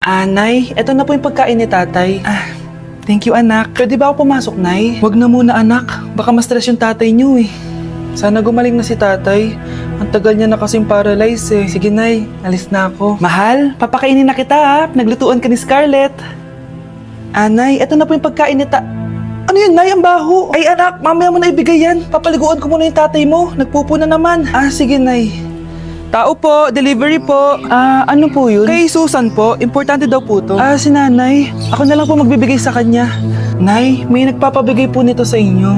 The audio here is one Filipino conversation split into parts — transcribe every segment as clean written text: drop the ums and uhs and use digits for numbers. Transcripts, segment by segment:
Nay, eto na po yung pagkain ni tatay. Thank you, anak. Pwede ba ako pumasok, Nay? Wag na muna, anak. Baka ma-stress yung tatay niyo eh. Sana gumaling na si tatay. Ang tagal niya na kasing paralyzed eh. Sige, Nay. Alis na ako. Mahal, papakainin na kita ha. Naglutuan ka ni Scarlett. Nay, eto na po yung pagkain ni Ano yun, Nay? Ang baho. Ay, anak, mamaya mo na ibigay yan. Papaliguan ko muna yung tatay mo. Nagpupo na naman. Sige, Nay. Tao po, delivery po. Ano po yun? Kay Susan po, importante daw po to. Si nanay. Ako na lang po magbibigay sa kanya. Nay, may nagpapabigay po nito sa inyo.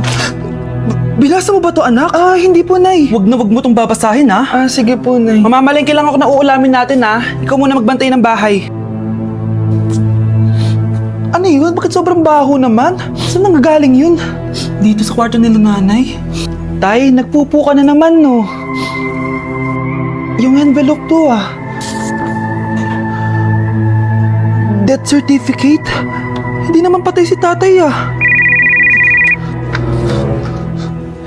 Binasa mo ba to, anak? Hindi po, Nay. Wag mo tong babasahin, ha? Sige po, Nay. Mamamalengke lang ako na uulamin natin, ha? Ikaw muna magbantay ng bahay. Ano yun? Bakit sobrang baho naman? Saan nanggagaling yun? Dito sa kwarto nila nanay. Tay, nagpupo ka na naman, no? Yung envelope to, Death certificate? Hindi naman patay si tatay,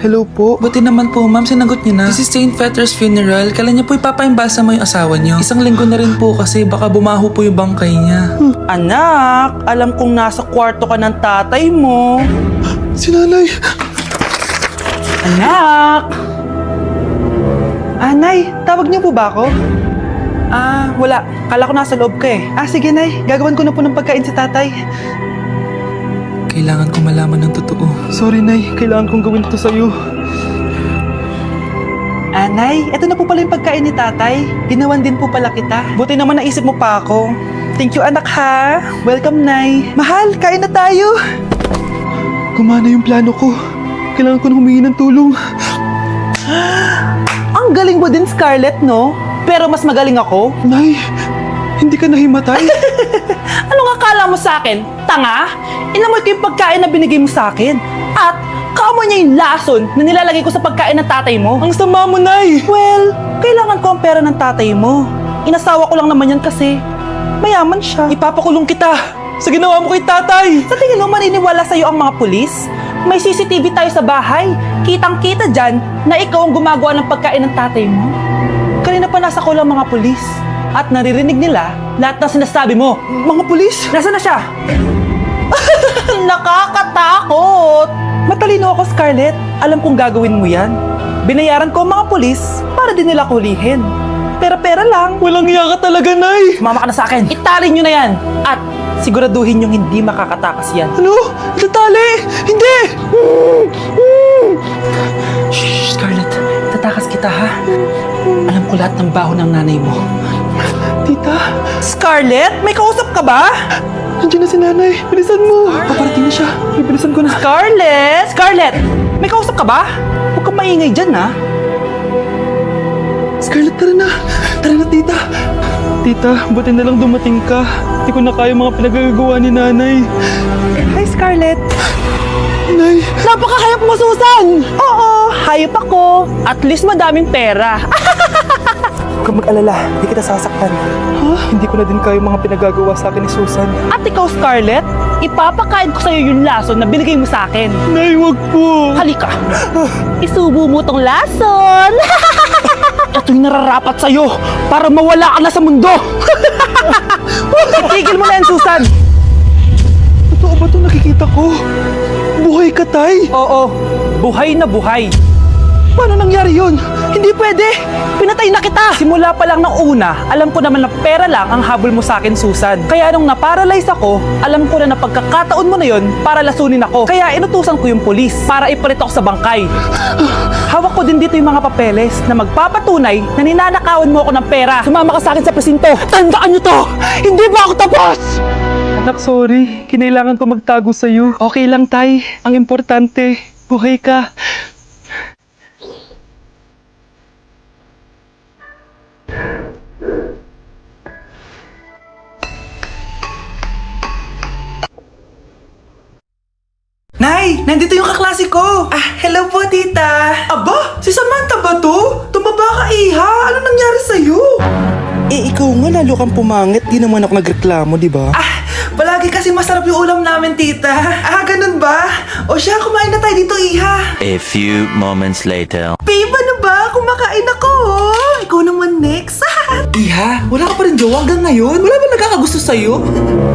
Hello po. Buti naman po, ma'am, sinagot niyo na. This is St. Peter's Funeral. Kala niya po ipapaimbasa mo yung asawa niyo. Isang linggo na rin po kasi baka bumaho po yung bangkay niya. Anak, alam kong nasa kwarto ka ng tatay mo. Si nanay. Anak! Nay, tawag niyo po ba ako? Wala. Kala ko nasa loob ka eh. Sige, Nay. Gagawin ko na po ng pagkain si tatay. Kailangan ko malaman ng totoo. Sorry, Nay. Kailangan kong gawin ito sa'yo. Nay, eto na po pala yung pagkain ni tatay. Ginawan din po pala kita. Buti naman naisip mo pa ako. Thank you, anak, ha. Welcome, Nay. Mahal, kain na tayo. Gumana yung plano ko. Kailangan ko na humingi ng tulong. Ang galing mo din, Scarlett, no? Pero mas magaling ako. Nay, hindi ka nahimatay. Anong akala mo sa akin? Tanga? Inamoy ko yung pagkain na binigay mo sa akin. At kaamoy niya yung lason na nilalagay ko sa pagkain ng tatay mo. Ang sama mo, Nay. Well, kailangan ko ang pera ng tatay mo. Inasawa ko lang naman yan kasi mayaman siya. Ipapakulong kita sa ginawa mo kay tatay. Sa tingin mo maniniwala sa'yo ang mga pulis? May CCTV tayo sa bahay. Kitang-kita dyan na ikaw ang gumagawa ng pagkain ng tatay mo. Kanina pa nasa kulang mga pulis. At naririnig nila lahat ng sinasabi mo. Mga pulis? Nasaan na siya? Nakakatakot! Matalino ako, Scarlett. Alam kong gagawin mo yan. Binayaran ko ang mga pulis para din nila kulihin. Pera-pera lang. Walang iya ka talaga, Nay. Mama ka na sa akin. Itali nyo na yan. At siguraduhin nyo hindi makakatakas yan. Ano? Itatali? Hindi! Shh, Scarlett. Itatakas kita, ha? Alam ko lahat ng baho ng nanay mo. Tita? Scarlett? May kausap ka ba? Nandiyan na si nanay. Bilisan mo. Paparating na siya. Bilisan ko na. Scarlett! Scarlett! May kausap ka ba? Huwag kang maingay dyan, ha? Scarlett, tara na. Tara na, tita. Tita, buti na lang dumating ka. Hindi ko na kaya mga pinagagawa ni nanay. Hi, Scarlett. Nay. Napakahayop mo, Susan! Oo, hayop ako. At least madaming pera. Huwag kang mag-alala, hindi kita sasaktan. Hindi ko na din kaya mga pinagagawa sa akin ni Susan. At ikaw, Scarlett, ipapakain ko sa'yo yung lason na binigay mo sa akin. Nay, wag po. Halika. Isubo mo tong lason. Ito'y nararapat sa'yo para mawala ka na sa mundo. Tigil mo na yan, Susan. Totoo ba ito nakikita ko? Buhay ka, Tay? Oo, buhay na buhay. Paano nangyari yun? Hindi pwede! Pinatay na kita! Simula pa lang ng una, alam ko naman na pera lang ang habol mo sa akin, Susan. Kaya nung naparalyze ako, alam ko na pagkakataon mo na yon para lasunin ako. Kaya inutusan ko yung polis para ipalit ako sa bangkay. Hawak ko din dito yung mga papeles na magpapatunay na ninanakawan mo ako ng pera. Sumama ka sa akin sa presinto. Tandaan nyo to! Hindi ba ako tapos? Anak, sorry. Kinailangan ko magtago sa'yo. Okay lang, Tay. Ang importante, buhay ka. Nay! Nandito yung kaklase ko! Hello po, tita! Aba! Si Samantha ba to? Tumaba ka, iha! Ano nangyari sa'yo? Ikaw nga lalo kang pumangit. Di naman ako nagreklamo, di ba? Palagi kasi masarap yung ulam namin, tita. Ganun ba? O siya, kumain na tayo dito, iha. A few moments later. Babe, ano ba? Kumakain ako. Ikaw naman next. Iha, wala ka pa rin jowa hanggang ngayon? Wala ba nagkakagusto sa'yo?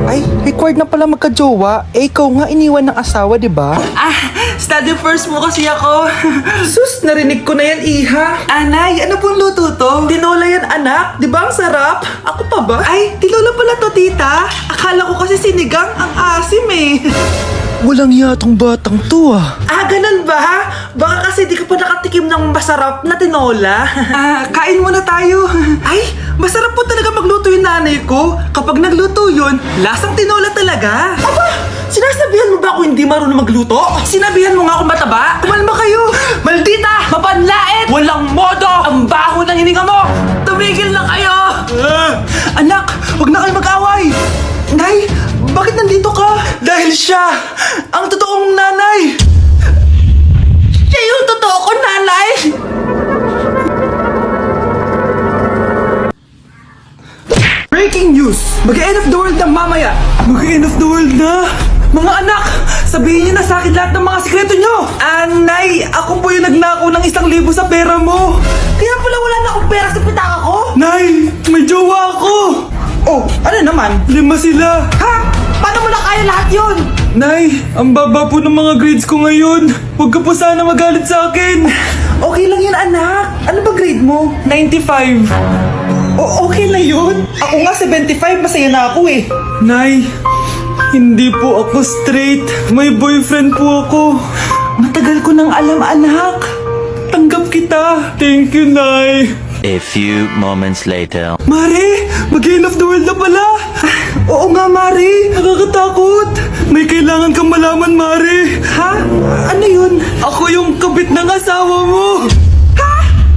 Ay, required na pala magka-jowa. Eh, ikaw nga iniwan ng asawa, di ba? Study first mo kasi ako. Sus, narinig ko na yan, Iha. Anay, ano pong luto to? Tinola yan, anak. Di ba ang sarap? Ako pa ba? Ay, tinola pala to, tita. Akala ko kasi sinigang ang asim eh. Walang yatong batang to ganun ba? Baka kasi di ka pa nakatikim ng masarap na tinola. Kain muna tayo. Ay, masarap po talaga magluto yung nanay ko. Kapag nagluto yun, lasang tinola talaga. Aba, sinasabihan mo ba ako hindi marunong magluto? Sinabihan mo nga ako mataba? Kumalma kayo. Maldita! Mapanlait! Walang modo! Ang baho ng hininga mo! Tumigil na kayo! Anak, wag na kayo mag-away! Nay, bakit nandito ka? Dahil siya, ang totoong nanay! Siya yung totoo ko, nanay! Breaking news! Mag-end of the world na mamaya! Mag-end of the world na? Mga anak, sabihin niyo na sa akin lahat ng mga sikreto niyo! Nay, ako po yung nagnakaw ng 1,000 sa pera mo! Kaya pala wala na akong pera sa pitaka ko? Nay, may jowa ako! Oh, ano naman? 5 sila! Ha? Paano mo na kaya lahat yun? Nay, ang baba po ng mga grades ko ngayon. Huwag ka po sana magalit sa akin. Okay lang yun, anak. Ano ba grade mo? 95. Okay na yun. Ako nga 75, masaya na ako eh. Nay, hindi po ako straight. May boyfriend po ako. Matagal ko nang alam, anak. Tanggap kita. Thank you, Nay. A few moments later. Mare, mag-end of the world na pala. Oo nga, Mare. Nakakatakot. May kailangan kang malaman, Mare. Ha? Ano yun? Ako yung kabit ng asawa mo. Ha?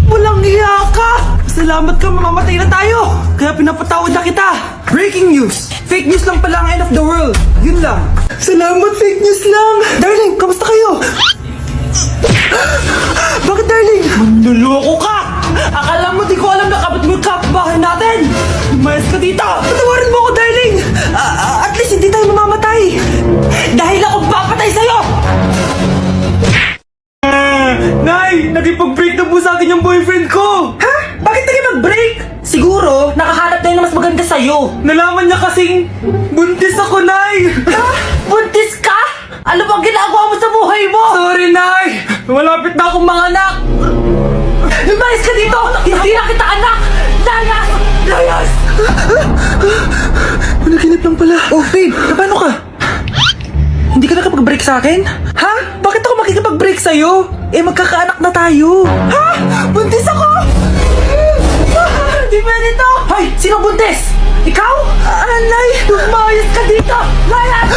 Walang iya ka. Salamat ka, mamamatay na tayo. Kaya pinapatawad na kita. Breaking news. Fake news lang pala ang end of the world. Yun lang. Salamat, fake news lang. Darling, kamusta kayo? Bakit, darling? Manluloko ka! Akala mo di ko alam na kabit mo yung kapbahay natin! Umayos ka dito! Patawarin mo ako, darling! At least hindi tayo mamamatay! Dahil ako papatay sa'yo! Nay! Nagipag-break na po sa akin yung boyfriend ko! Ha? Bakit nagipag-break? Siguro, nakahanap na yun na mas maganda sa'yo. Nalaman niya kasing buntis ako, Nay! Ha? Buntis ka? Ano bang ginagawa mo sa buhay mo? Sorry, Nay! Malapit na akong manganak! Lumayas ka dito! Hindi na kita anak! Layas! Layas! Panaginip lang pala. Oh, babe! Paano ka? Hindi ka nakapag-break sa akin? Ha? Bakit ako makikipag-break sa'yo? Eh, magkakaanak na tayo. Ha? Buntis ako! Di pwede to! Hoy! Sino buntis? Ikaw? Anay! Lumayas ka dito! Layas!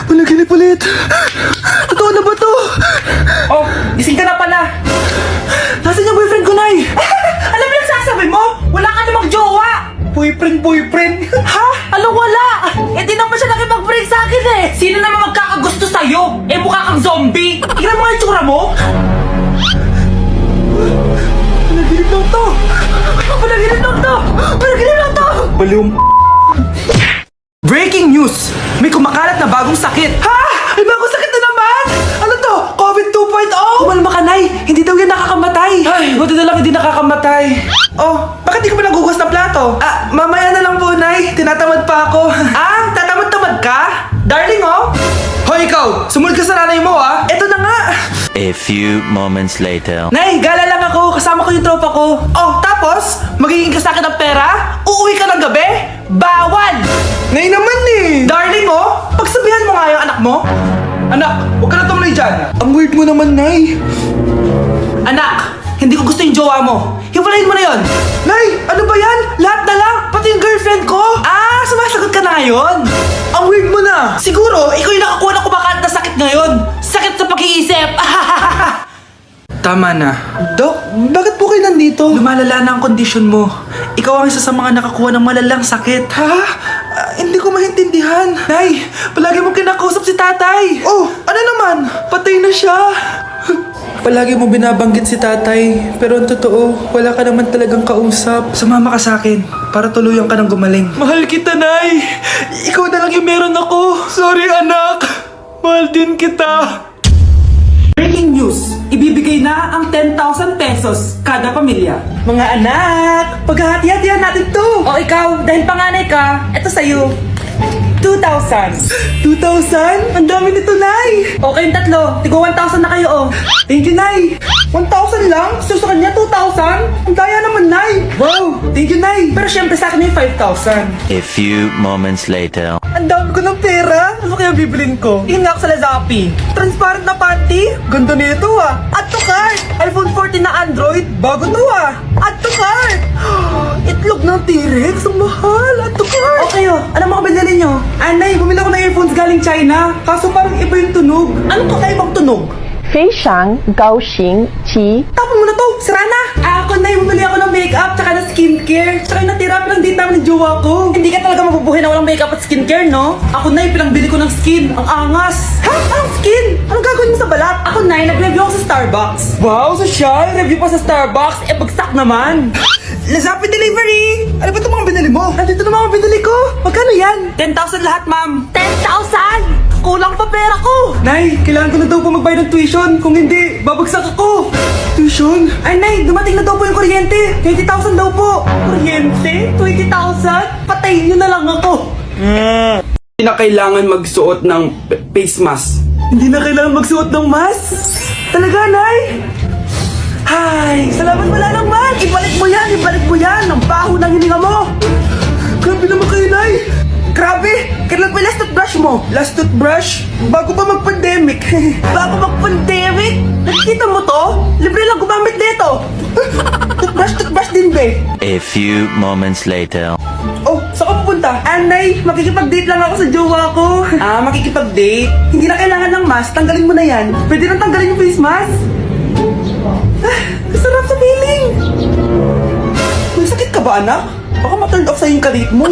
Panaginip ulit. Totoo na ba to? Oh, gising ka na pala. Nasaan yung boyfriend ko, Nay? Alam mo yung sasabi mo? Wala ka namang jowa. Boyfriend? Ha? Alam wala. Eh di naman siya nakipag-break sa akin eh. Sino naman magkakagusto sa'yo? Eh mukha kang zombie. Tingnan mo nga yung tsura mo. Panaginip lang to. Panaginip lang to. Panaginip lang to. Baliw. Breaking news! May kumakalat na bagong sakit! Ha? May bagong sakit na naman! Ano to? COVID 2.0? Kumalma ka, Nay! Hindi daw yan nakakamatay! Ay, buti na lang hindi nakakamatay! Oh, bakit di ka pa nagugas ng plato? Mamaya na lang po, Nay. Tinatamad pa ako. Tatamad-tamad ka? Darling, oh! Hoy, ikaw! Sumunod ka sa nanay mo, ah! Eto na nga! A few moments later. Nay, gala lang ako. Kasama ko yung tropa ko. Oh, tapos? Magiging ka sa akin ng pera? Uuwi ka ng gabi? Bawal! Nay naman eh! Darling, oh! Pagsabihan mo nga yung anak mo. Anak, huwag ka na tumuloy dyan. Ang weird mo naman, Nay. Anak, hindi ko gusto yung jowa mo. Hiwalayin mo na yon. Nay, ano ba yan? Lahat na lang, pati yung girlfriend ko. Sumasagot ka na ngayon. Ang weird mo na. Siguro, ikaw yung nakakuha ng kumakalat na sakit ngayon. Sakit sa pag-iisip. Tama na. Dok, bakit po kayo nandito? Lumalala na ang kondisyon mo. Ikaw ang isa sa mga nakakuha ng malalang sakit. Ha? Hindi ko maintindihan. Nay, palagi mo kinakausap si tatay. Oh, ano naman? Patay na siya. Palagi mo binabanggit si tatay, pero ang totoo, wala ka naman talagang kausap. Sumama ka sa akin, para tuluyan ka ng gumaling. Mahal kita, Nay! Ikaw na lang yung meron ako. Sorry, anak. Mahal din kita. Breaking news! Ibibigay na ang 10,000 pesos kada pamilya. Mga anak, paghahati-hatihan natin to. O ikaw, dahil panganay ka, eto sa'yo. 2,000. 2,000? Ang dami nito, Nay. O kayong tatlo, tigo 1,000 na kayo oh. Thank you, Nay. 1,000 lang? So sa kanya, 2,000? Ang daya naman, Nay. Wow, thank you, Nay. Pero syempre sa akin yung 5,000. A few moments later. Ang dami ko ng pera. Ano kaya bibilin ko? Tingin nga ako sa Lazappi. Transparent na panty. Ganda nito ah. Add to cart. iPhone 14 na Android. Bago to ah. Add to cart. Itlog ng T-Rex. Ang mahal. At to cart. Okay oh, ano mga binili nyo? Anay, bumili ako ng earphones galing China. Kaso parang iba yung tunog. Anong kakaibang tunog? 非常高兴其 Tapon mo na to, sira na! Ako na bumili ako ng makeup tsaka ng skincare. Tsaka yung natira pinang-date namin ng jowa ko. Hindi ka talaga mabubuhay na walang makeup at skincare, no? Ako na pinang-bili ko ng skin. Ang angas! Ha? Anong skin? Anong gagawin mo sa balat? Ako na nag-review ako sa Starbucks. Wow, social. Review pa sa Starbucks. Eh, bagsak naman! Lazappi Delivery! Ano ba itong mga binili mo? Nandito na mga binili ko. Magkano yan? 10,000 lahat, ma'am. 10,000! Kulang pa pera ko! Nay, kailangan ko na daw po magbayad ng tuition. Kung hindi, babagsak ako. Tuition? Ay, Nay, dumating na daw po yung kuryente. 20,000 daw po. Kuryente? 20,000? Patayin nyo na lang ako. Hindi na kailangan magsuot ng face mask. Hindi na kailangan magsuot ng mask. Talaga, Nay? Ay, salamat wala naman. Ibalik mo yan, ibalik mo yan. Ang baho ng hininga mo. Grabe naman kayo, Nay. Grabe, kailan pa yung last toothbrush mo? Last toothbrush? Bago pa mag-pandemic. Bago mag-pandemic? Nakikita mo to? Libre lang gumamit dito. Toothbrush din, be. A few moments later. Oh, saan ka pupunta? Anay, makikipag-date lang ako sa jowa ko. Ah, makikipag-date? Hindi na kailangan ng mask. Tanggalin mo na yan. Pwede nang tanggalin yung face mask? Masarap sa feeling. May sakit ka ba, anak? Baka ma-turn off sa'yo yung kalit mo.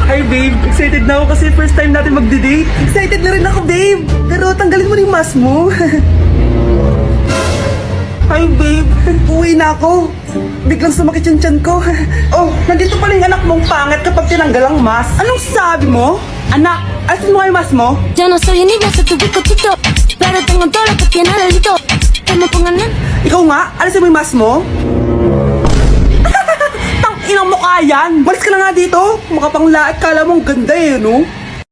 Hi, babe. Excited na ako kasi first time natin mag-date. Excited na rin ako, babe. Pero tanggalin mo na yung mask mo. Hi, babe. Uwi na ako. Biglang sumakit yung tiyan ko. Oh, nandito pala yung anak mong pangit kapag tinanggal ang mask. Anong sabi mo? Anak, asin mo yung mask mo? Yo no soy un niño, soy tu bizcochito. Pero tengo todo lo que tiene delito. Que me pongan en. Ikaw nga, alisin mo yung mask mo? Tang inang mukha yan. Malis ka na nga dito. Makapanglaat, kala mong ganda eh, no?